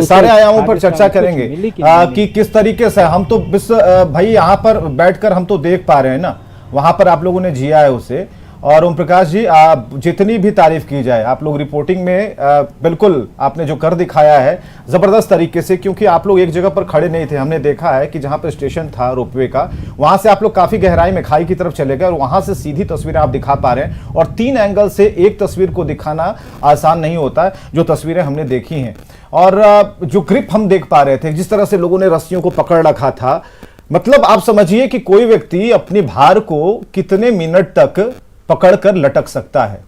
सारे आयामों पर चर्चा करेंगे कि किस तरीके से हम तो भाई यहाँ पर बैठकर हम तो देख पा रहे हैं ना, वहां पर आप लोगों ने जिया है उसे। और ओम प्रकाश जी, जितनी भी तारीफ की जाए, आप लोग रिपोर्टिंग में बिल्कुल आपने जो कर दिखाया है जबरदस्त तरीके से, क्योंकि आप लोग एक जगह पर खड़े नहीं थे। हमने देखा है कि जहां पर स्टेशन था रोपवे का, वहां से आप लोग काफी गहराई में खाई की तरफ चले गए और वहां से सीधी तस्वीरें आप दिखा पा रहे हैं। और 3 एंगल से एक तस्वीर को दिखाना आसान नहीं होता, जो तस्वीरें हमने देखी हैं। और जो ग्रिप हम देख पा रहे थे, जिस तरह से लोगों ने रस्सियों को पकड़ रखा था, मतलब आप समझिए कि कोई व्यक्ति अपने भार को कितने मिनट तक पकड़कर लटक सकता है।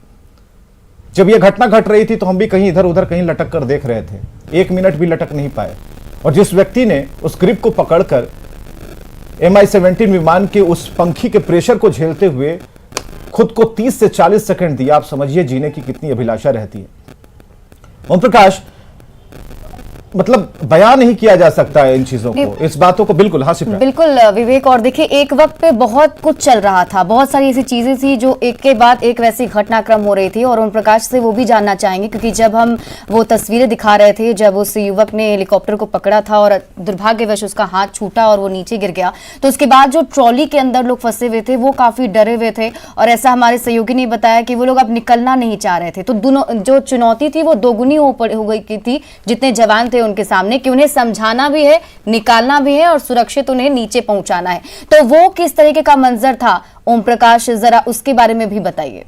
जब यह घटना घट रही थी तो हम भी कहीं इधर उधर कहीं लटक कर देख रहे थे, 1 मिनट भी लटक नहीं पाए। और जिस व्यक्ति ने उस ग्रिप को पकड़कर MI-17 विमान के उस पंखी के प्रेशर को झेलते हुए खुद को 30 से 40 सेकंड दिया, आप समझिए जीने की कितनी अभिलाषा रहती है। ओम प्रकाश, मतलब बयान नहीं किया जा सकता है इन चीजों को, इस बातों को। बिल्कुल हाँ सिप्रा। बिल्कुल विवेक, और देखिए एक वक्त पे बहुत कुछ चल रहा था, बहुत सारी ऐसी चीजें थी जो एक के बाद एक वैसी घटनाक्रम हो रही थी। और ओम प्रकाश से वो भी जानना चाहेंगे, क्योंकि जब हम वो तस्वीरें दिखा रहे थे जब उस युवक ने हेलीकॉप्टर को पकड़ा था और दुर्भाग्यवश उसका हाथ छूटा और वो नीचे गिर गया, तो उसके बाद जो ट्रॉली के अंदर लोग फंसे हुए थे वो काफी डरे हुए थे। और ऐसा हमारे सहयोगी ने बताया कि वो लोग अब निकलना नहीं चाह रहे थे। तो दोनों जो चुनौती थी वो दोगुनी हो गई थी जितने जवान थे उनके सामने, कि उन्हें समझाना भी है, निकालना भी है और सुरक्षित उन्हें नीचे पहुंचाना है। तो वो किस तरीके का मंजर था ओम प्रकाश, जरा उसके बारे में भी बताइए।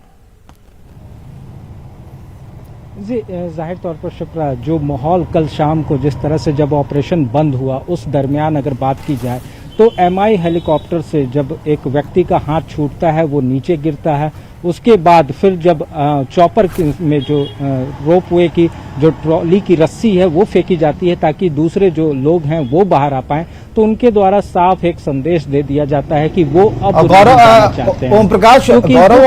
जी, जाहिर तौर पर शुक्र, जो माहौल कल शाम को जिस तरह से जब ऑपरेशन बंद हुआ उस दरमियान अगर बात की जाए तो MI हेलीकॉप्टर से जब एक व्यक्ति का हाथ छूटता है वो नीचे गिरता है, उसके बाद फिर जब चॉपर में जो रोपवे की जो ट्रॉली की रस्सी है वो फेंकी जाती है ताकि दूसरे जो लोग हैं वो बाहर आ पाएं, तो उनके द्वारा साफ एक संदेश दे दिया जाता है कि वो अब चाहते हैं। ओम प्रकाश, गौरव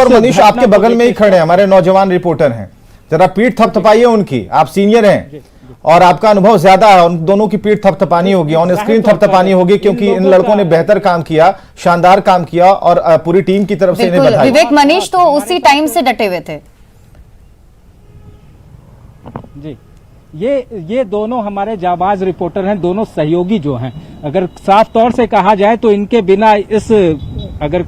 और मनीष आपके बगल में ही खड़े हैं, हमारे नौजवान रिपोर्टर हैं, जरा पीठ थपथपाइए उनकी, आप सीनियर हैं और आपका अनुभव ज्यादा है, उन दोनों की पीठ थपथपानी होगी, ऑन स्क्रीन थपथपानी होगी, क्योंकि इन लड़कों ने बेहतर काम किया, शानदार काम किया और पूरी टीम की तरफ से इन्हें बधाई। विवेक, मनीष तो उसी टाइम से डटे हुए थे। जी, ये दोनों हमारे जाबाज रिपोर्टर हैं, दोनों सहयोगी जो हैं। अगर साफ तौर से कहा जाए तो इनके बिना इस अगर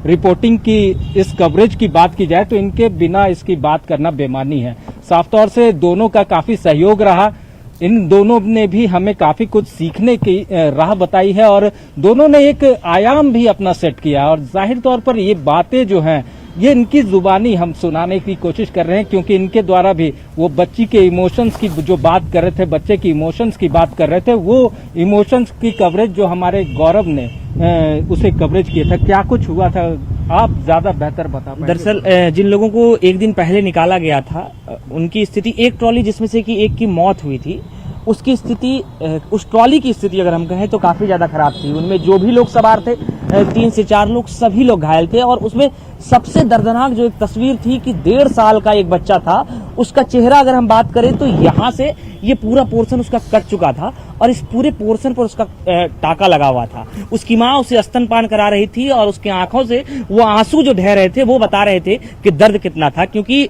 रिपोर्टिंग की इस कवरेज की बात की जाए तो इनके बिना इसकी बात करना बेमानी है। साफ तौर से दोनों का काफी सहयोग रहा, इन दोनों ने भी हमें काफी कुछ सीखने की राह बताई है और दोनों ने एक आयाम भी अपना सेट किया। और जाहिर तौर पर ये बातें जो हैं ये इनकी जुबानी हम सुनाने की कोशिश कर रहे हैं, क्योंकि इनके द्वारा भी वो बच्ची के इमोशंस की जो बात कर रहे थे, बच्चे की इमोशंस की बात कर रहे थे, वो इमोशंस की कवरेज जो हमारे गौरव ने उसे कवरेज किया था। क्या कुछ हुआ था आप ज्यादा बेहतर बता पाएंगे। दरअसल जिन लोगों को एक दिन पहले निकाला गया था उनकी स्थिति, एक ट्रॉली जिसमें से कि एक की मौत हुई थी, उसकी स्थिति, उस ट्रॉली की स्थिति अगर हम कहें तो काफी ज्यादा खराब थी। उनमें जो भी लोग सवार थे 3 से 4 लोग, सभी लोग घायल थे। और उसमें सबसे दर्दनाक जो एक तस्वीर थी कि 1.5 साल का एक बच्चा था, उसका चेहरा अगर हम बात करें तो यहाँ से ये पूरा पोर्शन उसका कट चुका था और इस पूरे पोर्शन पर उसका टाका लगा हुआ था। उसकी माँ उसे स्तनपान करा रही थी और उसकी आंखों से वो आंसू जो ढह रहे थे वो बता रहे थे कि दर्द कितना था, क्योंकि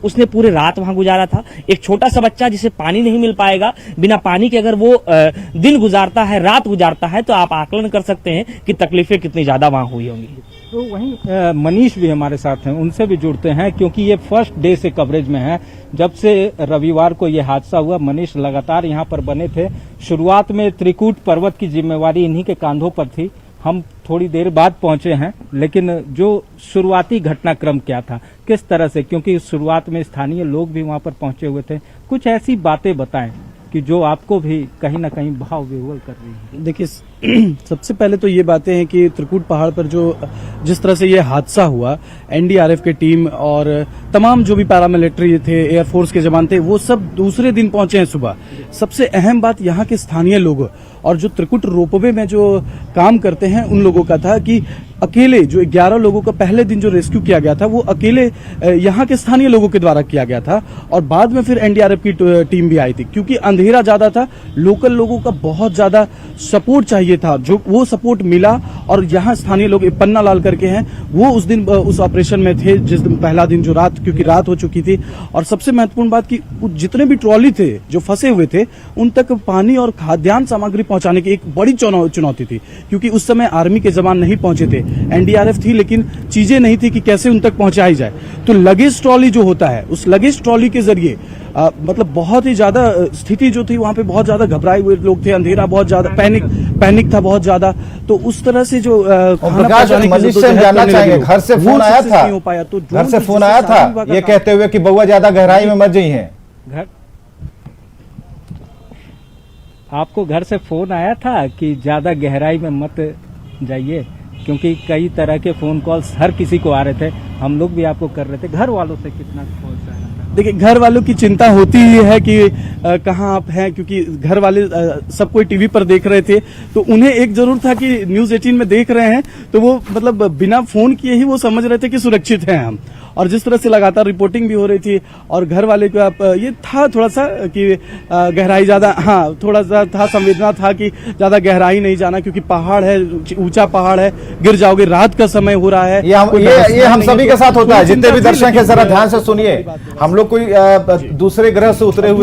उसने पूरे रात वहां गुजारा था। एक छोटा सा बच्चा जिसे पानी नहीं मिल पाएगा, बिना पानी के अगर वो दिन गुजारता है, रात गुजारता है, तो आप आकलन कर सकते हैं कि तकलीफें कितनी ज्यादा वहां हुई होंगी। तो वहीं मनीष भी हमारे साथ हैं, उनसे भी जुड़ते हैं क्योंकि ये फर्स्ट डे से कवरेज में है। जब से रविवार को ये हादसा हुआ, मनीष लगातार यहाँ पर बने थे। शुरुआत में त्रिकूट पर्वत की जिम्मेवारी इन्हीं के कांधों पर थी, हम थोड़ी देर बाद पहुंचे हैं, लेकिन जो शुरुआती घटनाक्रम क्या था, किस तरह से, क्योंकि शुरुआत में स्थानीय लोग भी वहां पर पहुंचे हुए थे, कुछ ऐसी बातें बताएं कि जो आपको भी कहीं ना कहीं भाव विह्वल कर रही है। देखिए, सबसे पहले तो ये बातें हैं कि त्रिकूट पहाड़ पर जिस तरह से ये हादसा हुआ, एनडीआरएफ की टीम और तमाम जो भी पैरामिलिट्री थे, एयरफोर्स के जवान थे, वो सब दूसरे दिन पहुंचे हैं सुबह। सबसे अहम बात यहाँ के स्थानीय लोगों और जो त्रिकूट रोपवे में जो काम करते हैं उन लोगों का था कि अकेले जो 11 लोगों का पहले दिन जो रेस्क्यू किया गया था वो अकेले यहाँ के स्थानीय लोगों के द्वारा किया गया था, और बाद में फिर एनडीआरएफ की टीम भी आई थी, क्योंकि अंधेरा ज्यादा था, लोकल लोगों का बहुत ज्यादा सपोर्ट चाहिए था, जो वो सपोर्ट मिला। और यहाँ स्थानीय लोग पन्ना लाल करके हैं, वो उस दिन उस ऑपरेशन में थे, जिस दिन पहला दिन जो रात, क्योंकि रात हो चुकी थी। और सबसे महत्वपूर्ण बात कि जितने भी ट्रॉली थे जो फंसे हुए थे उन तक पानी और खाद्यान्न सामग्री पहुंचाने की एक बड़ी चुनौती थी, क्योंकि उस समय आर्मी के जवान नहीं पहुंचे थे, एनडीआरएफ थी, लेकिन चीजें नहीं थी कि कैसे उन तक पहुंचाई जाए। तो लगेज ट्रॉली जो होता है, उस लगेज ट्रॉली के जरिए मतलब बहुत ही ज्यादा स्थिति जो थी वहां पे, बहुत ज्यादा घबराए हुए लोग थे, अंधेरा बहुत ज्यादा, पैनिक था बहुत ज्यादा। तो उस तरह से जो मनीष से जानना चाहेंगे, घर से फोन आया था, हो पाया, तो घर से फोन आया था ये कहते हुए कि बउआ ज्यादा गहराई में मर गई हैं। घर आपको घर से फोन आया था कि ज्यादा गहराई में मत जाइए, क्योंकि कई तरह के फोन कॉल्स हर किसी को आ रहे थे, हम लोग भी आपको कर रहे थे। घर वालों से कितना कॉल आ रहा था? देखिए, घर वालों की चिंता होती ही है कि कहाँ आप हैं, क्योंकि घर वाले सब कोई टीवी पर देख रहे थे, तो उन्हें एक जरूर था कि न्यूज 18 में देख रहे हैं, तो वो मतलब बिना फोन किए ही वो समझ रहे थे कि सुरक्षित हैं हम। और जिस तरह से लगातार रिपोर्टिंग भी हो रही थी, और घर वाले को ये था थोड़ा सा कि गहराई ज्यादा, हाँ थोड़ा सा था, संवेदना था कि ज्यादा गहराई नहीं जाना, क्योंकि पहाड़ है, ऊंचा पहाड़ है, गिर जाओगे, रात का समय हो रहा है। ये हम सभी के साथ होता है, जितने भी दर्शक हैं जरा ध्यान से सुनिए, हम लोग कोई दूसरे ग्रह से उतरे हुए